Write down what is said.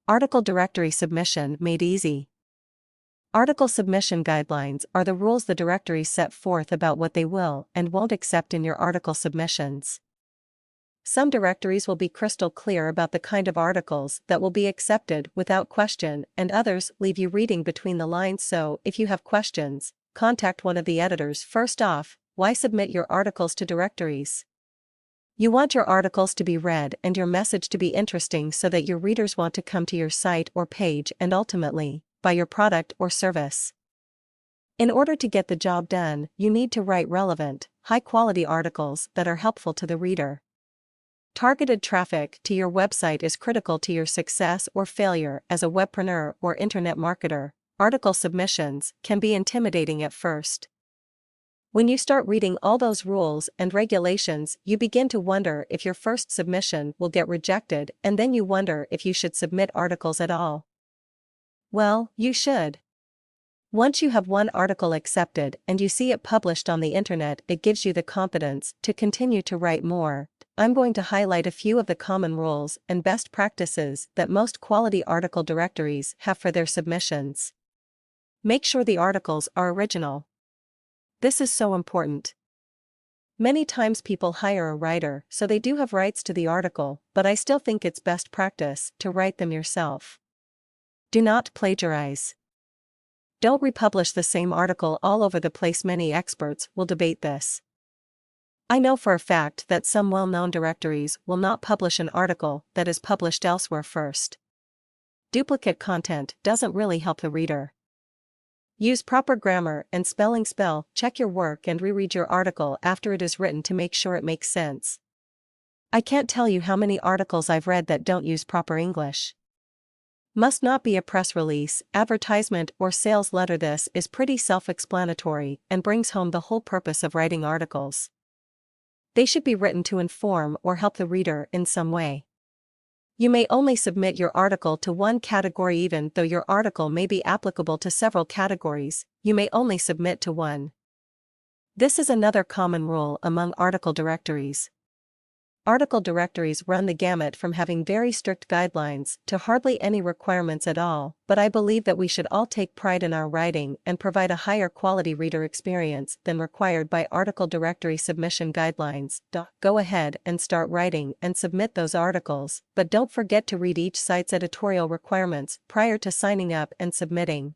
Article directory submission made easy. Article submission guidelines are the rules the directories set forth about what they will and won't accept in your article submissions. Some directories will be crystal clear about the kind of articles that will be accepted without question, and others leave you reading between the lines. So, if you have questions, contact one of the editors. First off, why submit your articles to directories? You want your articles to be read and your message to be interesting so that your readers want to come to your site or page and ultimately, buy your product or service. In order to get the job done, you need to write relevant, high-quality articles that are helpful to the reader. Targeted traffic to your website is critical to your success or failure as a webpreneur or internet marketer. Article submissions can be intimidating at first. When you start reading all those rules and regulations, you begin to wonder if your first submission will get rejected, and then you wonder if you should submit articles at all. Well, you should. Once you have one article accepted and you see it published on the internet, it gives you the confidence to continue to write more. I'm going to highlight a few of the common rules and best practices that most quality article directories have for their submissions. Make sure the articles are original. This is so important. Many times people hire a writer, so they do have rights to the article, but I still think it's best practice to write them yourself. Do not plagiarize. Don't republish the same article all over the place. Many experts will debate this. I know for a fact that some well-known directories will not publish an article that is published elsewhere first. Duplicate content doesn't really help the reader. Use proper grammar and spelling. Check your work and reread your article after it is written to make sure it makes sense. I can't tell you how many articles I've read that don't use proper English. Must not be a press release, advertisement, or sales letter. This is pretty self-explanatory and brings home the whole purpose of writing articles. They should be written to inform or help the reader in some way. You may only submit your article to one category. Even though your article may be applicable to several categories, you may only submit to one. This is another common rule among article directories. Article directories run the gamut from having very strict guidelines to hardly any requirements at all, but I believe that we should all take pride in our writing and provide a higher quality reader experience than required by article directory submission guidelines. Go ahead and start writing and submit those articles, but don't forget to read each site's editorial requirements prior to signing up and submitting.